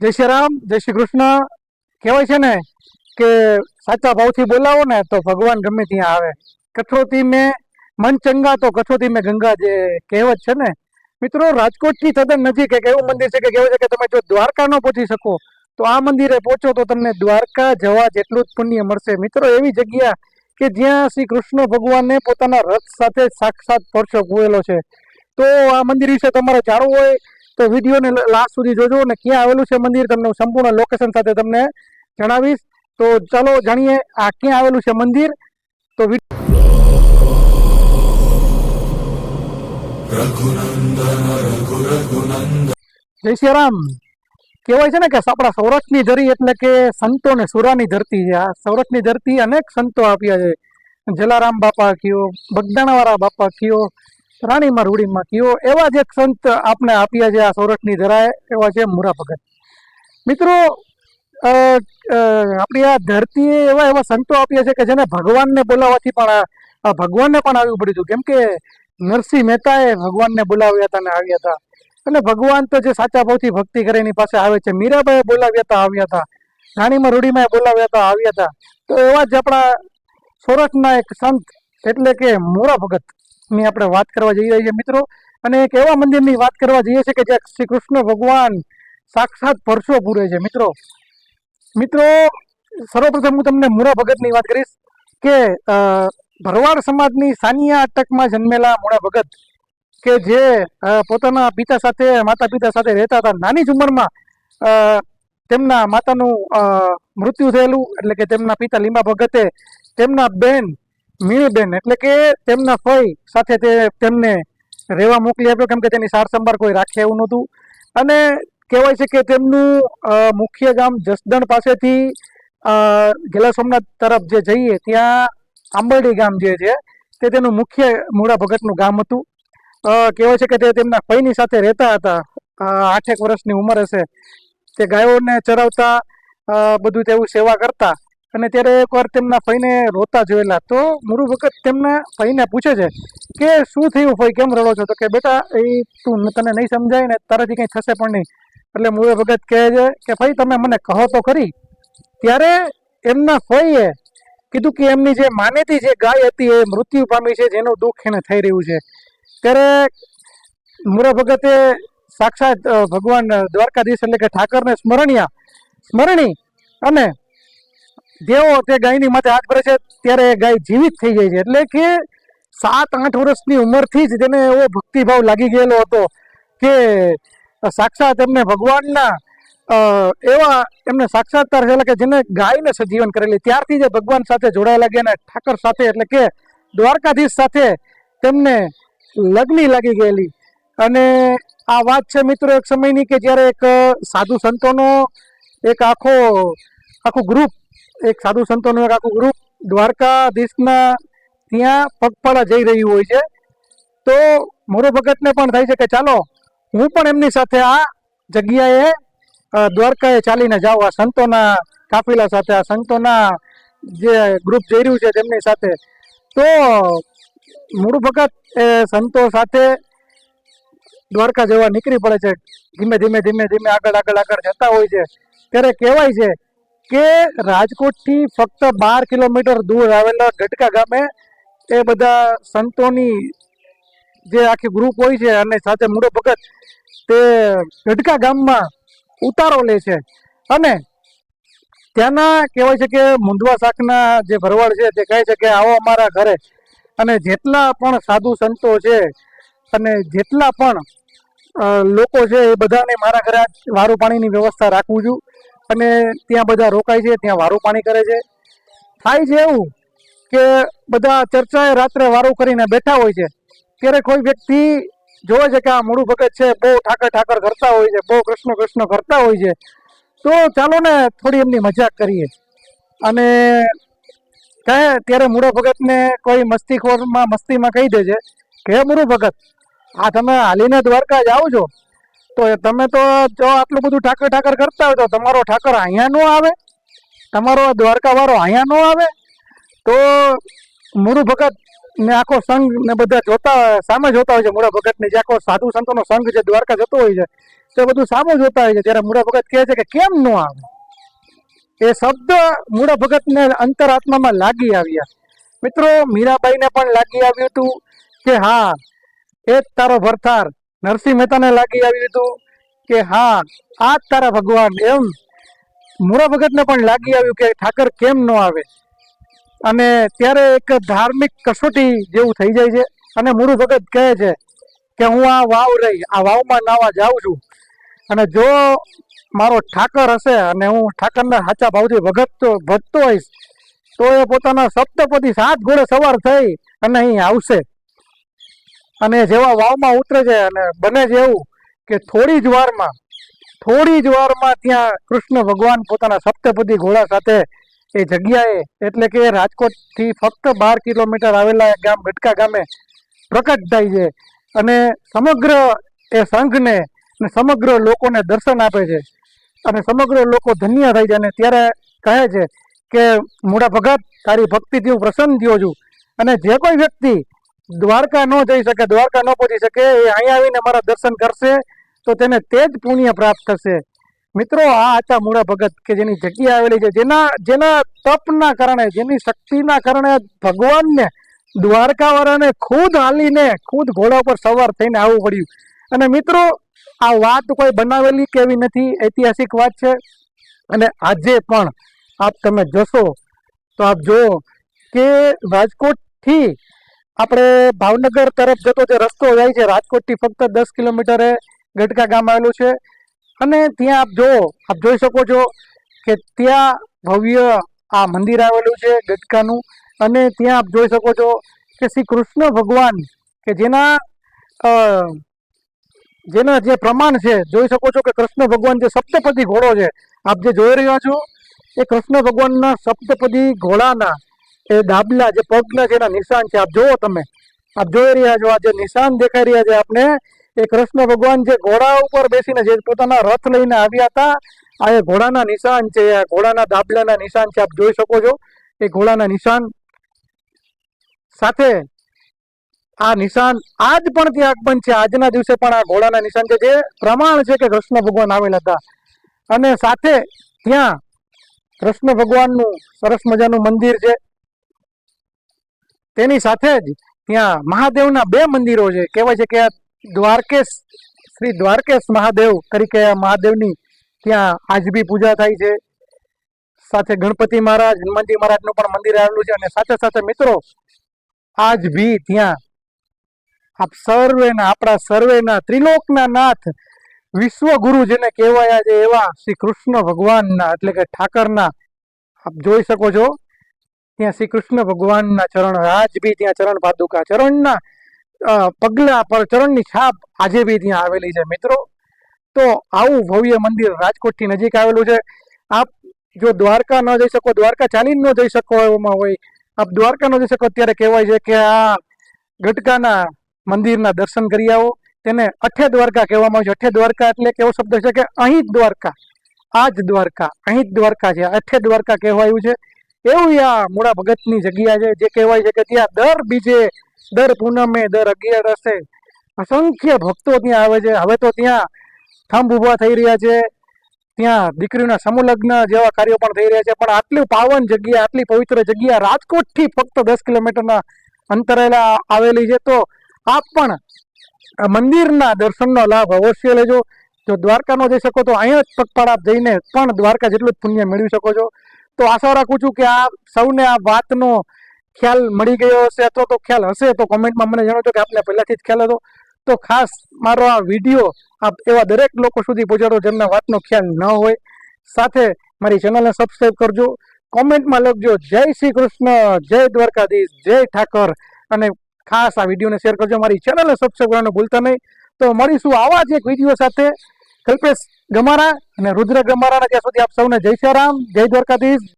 જય શ્રી રામ, જય શ્રી કૃષ્ણ. કહેવાય છે ને કે સાચા ભાવથી બોલાવો ને તો ભગવાન ગમે ત્યાં આવે. કઠોતી મેં મન ચંગા તો કઠોતી મેં ગંગા, જે કહેવત છે ને મિત્રો, રાજકોટથી તદ્દન નજીક એક એવું મંદિર છે કે કહેવાય છે કે તમે જો દ્વારકા ન પહોંચી શકો તો આ મંદિરે પહોંચો તો તમને દ્વારકા જવા જેટલું જ પુણ્ય મળશે. મિત્રો, એવી જગ્યા કે જ્યાં શ્રી કૃષ્ણ ભગવાને પોતાના રથ સાથે સાક્ષાત પરચો કુવેલો છે. તો આ મંદિર વિશે તમારે જાણવું હોય તો વિડીયોને લાસ્ટ સુધી જોજો, અને ક્યાં આવેલું છે મંદિર તમને હું સંપૂર્ણ લોકેશન સાથે તમને જણાવીશ. તો ચાલો જાણીએ આ ક્યાં આવેલું છે મંદિર. તો જય શ્રી રામ. કહેવાય છે ને કે આપણા સૌરાષ્ટ્રની ધરી એટલે કે સંતો ને સુરાની ધરતી છે. આ સૌરાષ્ટ્રની ધરતી અનેક સંતો આપ્યા છે. જલારામ બાપા કયો, બગદાણાવાળા બાપા કયો, રાણીમાં રૂડીમાં કયો, એવા જ એક સંત આપણે આપ્યા છે આ સૌરાષ્ટ્રની ધરાએ, એવા છે મુરા ભગત. મિત્રો, આપણી આ ધરતીએ એવા એવા સંતો આપ્યા છે કે જેને ભગવાનને બોલાવવાથી પણ ભગવાનને પણ આવ્યું પડ્યું હતું. કેમ કે નરસિંહ મહેતાએ ભગવાનને બોલાવ્યા હતા ને આવ્યા હતા. અને ભગવાન તો જે સાચા ભાવથી ભક્તિ કરે એની પાસે આવે છે. મીરાબાઈએ બોલાવ્યા હતા, આવ્યા હતા. રાણીમાં રૂડીમાં બોલાવ્યા હતા, આવ્યા હતા. તો એવા જ આપણા સૌરાષ્ટ્રના એક સંત એટલે કે મોરા ભગતની આપણે વાત કરવા જઈ રહ્યા છીએ મિત્રો. અને એક એવા મંદિરની વાત કરવા જઈએ છીએ કે જ્યાં શ્રી કૃષ્ણ ભગવાન સાક્ષાત પરસો પૂરે છે. મિત્રો, સર્વપ્રથમ હું તમને મોરા ભગતની વાત કરીશ કે ભરવાડ સમાજની સાનિયા અટકમાં જન્મેલા મોરા ભગત કે જે પોતાના પિતા સાથે, માતા પિતા સાથે રહેતા હતા. નાની જ ઉંમરમાં તેમના માતાનું મૃત્યુ થયેલું, એટલે કે તેમના પિતા લીંબા ભગતે તેમના બેન મીણીબેન એટલે કે તેમના ફઈ સાથે તેમને રહેવા મોકલી આપ્યો, કેમ કે તેની સાર સંભાળ કોઈ રાખે એવું નહોતું. અને કહેવાય છે કે તેમનું મુખ્ય ગામ જસદણ પાસેથી ગેલા સોમનાથ તરફ જે જઈએ ત્યાં આંબરડી ગામ જે છે તે તેનું મુખ્ય મોરા ભગતનું ગામ હતું. કહેવાય છે કે તે તેમના ફઈની સાથે રહેતા હતા. 8 વર્ષની ઉંમર હશે. તે ગાયોને ચરાવતા, બધું તેવું સેવા કરતા. અને ત્યારે એકવાર તેમના ફઈને રોતા જોયેલા. તો મોરું ભગત તેમના ફઈને પૂછે છે કે શું થયું ફઈ, કેમ રડો છો? તો કે બેટા, એ તું તને નહીં સમજાય ને તારાથી કંઈ થશે પણ નહીં. એટલે મોરું ભગત કહે છે કે ફઈ તમે મને કહો તો ખરી. ત્યારે એમના ફઈએ કીધું કે એમની જે માનેતી જે ગાય હતી એ મૃત્યુ પામી છે, જેનું દુઃખ એને થઈ રહ્યું છે. ત્યારે મોરા ભગતે સાક્ષાત ભગવાન દ્વારકાધીશ એટલે કે ઠાકરને સ્મરણી અને જેવો તે ગાયની માથે હાથ ભરે છે ત્યારે ગાય જીવિત થઈ જાય છે. એટલે કે 7-8 વર્ષની ઉંમરથી જ તેને એવો ભક્તિભાવ લાગી ગયેલો હતો કે સાક્ષાત એમને ભગવાનના એવા એમને સાક્ષાત્કાર થયેલા કે જેને ગાયને સજીવન કરેલી. ત્યારથી જે ભગવાન સાથે જોડાયેલા ગયા અને ઠાકર સાથે એટલે કે દ્વારકાધીશ સાથે તેમને લગ્ની લાગી ગયેલી. અને આ વાત છે મિત્રો એક સમયની કે જ્યારે એક સાધુ સંતોનો એક આખું ગ્રુપ દ્વારકાધીશના ત્યાં પગપાળા જઈ રહ્યું હોય છે. તો મોરો ભગતને પણ થાય છે કે ચાલો હું પણ એમની સાથે આ જગ્યાએ દ્વારકાએ ચાલીને જાઉં, આ સંતોના કાફિલા સાથે, આ સંતોના જે ગ્રુપ જઈ રહ્યું છે તેમની સાથે. તો મોરું ભગત એ સંતો સાથે દ્વારકા જવા નીકળી પડે છે. ધીમે આગળ જતા હોય છે. ત્યારે કહેવાય છે કે રાજકોટથી ફક્ત 12 કિલોમીટર દૂર આવેલા ગટકા ગામે એ બધા સંતોની જે આખી ગ્રુપ હોય છે અને સાથે મોરો ભગત તે ગટકા ગામમાં ઉતારો લે છે. અને ત્યાંના કહેવાય છે કે મુંદવા શાખના જે ભરવાડ છે તે કહે છે કે આવો અમારા ઘરે, અને જેટલા પણ સાધુ સંતો છે અને જેટલા પણ લોકો છે એ બધાને મારા ઘરે વારું પાણીની વ્યવસ્થા રાખું છું. અને ત્યાં બધા રોકાય છે, ત્યાં વારું પાણી કરે છે. થાય છે એવું કે બધા ચર્ચાએ રાત્રે વારું કરીને બેઠા હોય છે. ત્યારે કોઈ વ્યક્તિ જોવે છે કે આ મોરું ભગત છે બહુ ઠાકર કરતા હોય છે, બહુ કૃષ્ણ કરતા હોય છે. તો ચાલો ને થોડી એમની મજાક કરીએ. અને કહે ત્યારે મોરો ભગતને કોઈ મસ્તીમાં કહી દે છે કે હે મોરું ભગત, આ તમે હાલીને દ્વારકા જાઓ છો તો તમે તો જો આટલું બધું ઠાકર કરતા હોય તો તમારો ઠાકર અહીંયા ન આવે, તમારો દ્વારકા વાળો અહીંયા ન આવે? તો મોરું ભગત ને આખો સંઘ ને બધા જોતા સામે જોતા હોય છે મૂળા ભગતને, જે આખો સાધુ સંતોનો સંઘ જે દ્વારકા જતો હોય છે તે બધું સામે જોતા હોય છે. ત્યારે મૂળા ભગત કહે છે કે કેમ ન આવે. એ શબ્દ મૂળા ભગતને અંતરાત્મામાં લાગી આવ્યા. મિત્રો, મીરાબાઈને પણ લાગી આવ્યું હતું કે હા એ જ તારો ભરથાર. નરસિંહ મહેતાને લાગી આવ્યું હતું કે હા આ જ તારા ભગવાન. એમ મૂળા ભગતને પણ લાગી આવ્યું કે ઠાકર કેમ ન આવે. અને ત્યારે એક ધાર્મિક કસોટી જેવું થઈ જાય છે. અને મૂળું ભગત કહે છે કે હું આ વાવ રહી, આ વાવમાં નાવા જાઉં છું, અને જો મારો ઠાકર હશે અને હું ઠાકરના સાચા ભાવથી ભજતો હોઈશ તો એ પોતાના સપ્તપદી 7 ઘોડે સવાર થઈ અને અહીં આવશે. અને જેવા વાવમાં ઉતરે છે અને બને છે એવું કે થોડી જ વારમાં ત્યાં કૃષ્ણ ભગવાન પોતાના સપ્તપદી ઘોડા સાથે એ જગ્યાએ, એટલે કે રાજકોટથી ફક્ત 12 કિલોમીટર આવેલા એક ગામ ગટકા ગામે પ્રકટ થાય છે. અને સમગ્ર એ સંઘને અને સમગ્ર લોકોને દર્શન આપે છે અને સમગ્ર લોકો ધન્ય થાય છે. અને ત્યારે કહે છે કે મૂળા ભગત, તારી ભક્તિથી હું પ્રસન્ન થયો છું, અને જે કોઈ વ્યક્તિ દ્વારકા ન જઈ શકે, દ્વારકા ન પહોંચી શકે, એ અહીંયા આવીને મારા દર્શન કરશે તો તેને તે જ પુણ્ય પ્રાપ્ત થશે. મિત્રો, આ હતા મૂળા ભગત કે જેની જગ્યા આવેલી છે, જેના તપના કારણે, જેની શક્તિના કારણે ભગવાનને દ્વારકાવાળાને ખુદ હાલીને ખુદ ઘોડા ઉપર સવાર થઈને આવવું પડ્યું. અને મિત્રો, આ વાત કોઈ બનાવેલી કેવી નથી, ઐતિહાસિક વાત છે. અને આજે પણ તમે જોશો તો આપ જુઓ કે રાજકોટથી આપણે ભાવનગર તરફ જતો જે રસ્તો જાય છે, રાજકોટથી ફક્ત 10 કિલોમીટરે ગટકા ગામ આવેલું છે. અને ત્યાં આપ જોઈ શકો છો કે ત્યાં ભવ્ય આ મંદિર આવેલું છે ગટકાનું. અને ત્યાં આપ જોઈ શકો છો કે શ્રી કૃષ્ણ ભગવાન કે જેના જે પ્રમાણ છે, જોઈ શકો છો કે કૃષ્ણ ભગવાન જે સપ્તપદી ઘોડો છે આપ જે જોઈ રહ્યા છો, એ કૃષ્ણ ભગવાનના સપ્તપદી ઘોડાના એ દાબલા જે પગના જેના નિશાન છે, આપ જુઓ, આપ જોઈ રહ્યા છો, આ જે નિશાન દેખાઈ રહ્યા છે આપને, એ કૃષ્ણ ભગવાન જે ઘોડા ઉપર બેસીને જે પોતાના રથ લઈને આવ્યા હતા, આ એ ઘોડાના નિશાન છે, આ ઘોડાના દાબલાના નિશાન છે. આપ જોઈ શકો છો એ ઘોડાના નિશાન સાથે આ નિશાન આજ પણ ત્યાં અકબંધ છે. આજના દિવસે પણ આ ઘોડાના નિશાન છે, જે પ્રમાણ છે કે કૃષ્ણ ભગવાન આવેલા હતા. અને સાથે ત્યાં કૃષ્ણ ભગવાનનું સરસ મજાનું મંદિર છે. તેની સાથે જ ત્યાં મહાદેવના 2 મંદિરો છે. કહેવાય છે કે શ્રી દ્વારકેશ મહાદેવ તરીકે મહાદેવની ત્યાં આજ બી પૂજા થાય છે. સાથે ગણપતિ મહારાજ, હનુમાનજી મહારાજનું પણ મંદિર આવેલું છે. અને સાથે સાથે મિત્રો, આજ બી ત્યાં આપણા સર્વેના ત્રિલોકના નાથ, વિશ્વગુરુ જેને કહેવાયા છે એવા શ્રી કૃષ્ણ ભગવાનના, એટલે કે ઠાકરના, આપ જોઈ શકો છો ત્યાં શ્રી કૃષ્ણ ભગવાનના ચરણ, આજ બી ત્યાં ચરણ પાદુકા, ચરણના પગલા પર ચરણની છાપ આજે બી ત્યાં આવેલી છે. મિત્રો, તો આવું ભવ્ય મંદિર રાજકોટથી નજીક આવેલું છે. આપ જો દ્વારકા ન જઈ શકો, દ્વારકા ચાલીને ન જઈ શકો એમાં હોય, આપ દ્વારકા ન જઈ શકો, ત્યારે કહેવાય છે કે આ ગટકાના મંદિરના દર્શન કરી આવો. તેને અઠે દ્વારકા કહેવામાં આવે છે. અઠે દ્વારકા એટલે કેવો શબ્દ છે કે અહીં જ દ્વારકા, આ જ દ્વારકા, અહીં જ દ્વારકા છે, અઠે દ્વારકા કહેવાયું છે. એવું આ મૂળા ભગતની જગ્યા છે, જે કહેવાય છે કે ત્યાં દર બીજે, દર પૂનમે, દર 11 અસંખ્ય ભક્તો ત્યાં આવે છે. હવે તો ત્યાં થંભ ઊભા થઈ રહ્યા છે, ત્યાં દીકરીઓના સમૂહ લગ્ન જેવા કાર્યો પણ થઈ રહ્યા છે. પણ આટલી પાવન જગ્યા, આટલી પવિત્ર જગ્યા રાજકોટથી ફક્ત 10 કિલોમીટરના અંતરે આવેલી છે. તો આપ પણ મંદિરના દર્શનનો લાભ અવશ્ય લેજો. જો દ્વારકા ન જઈ શકો તો અહીંયા જ પગપાળા જઈને પણ દ્વારકા જેટલું જ પુણ્ય મેળવી શકો છો. તો આશા રાખું છું કે આ સૌને આ વાતનો ખ્યાલ મળી ગયો હશે, અથવા તો ખ્યાલ હશે તો કોમેન્ટમાં મને જણાવજો કે આપને પહેલાથી જ ખ્યાલ હતો. તો ખાસ મારો આ વિડીયો આપ એવા દરેક લોકો સુધી પહોંચાડો જેમને વાતનો ખ્યાલ ન હોય. સાથે મારી ચેનલને સબસ્ક્રાઈબ કરજો, કોમેન્ટમાં લખજો જય શ્રી કૃષ્ણ, જય દ્વારકાધીશ, જય ઠાકર, અને ખાસ આ વિડીયોને શેર કરજો. મારી ચેનલને સબસ્ક્રાઈબ કરવાનું ભૂલતા નહીં. તો મળીશું આવા જ એક વિડીયો સાથે. કલ્પેશ ગમારા અને રુદ્ર ગમારાના ત્યાં સુધી આપ સૌને જય શ્રી રામ, જય દ્વારકાધીશ.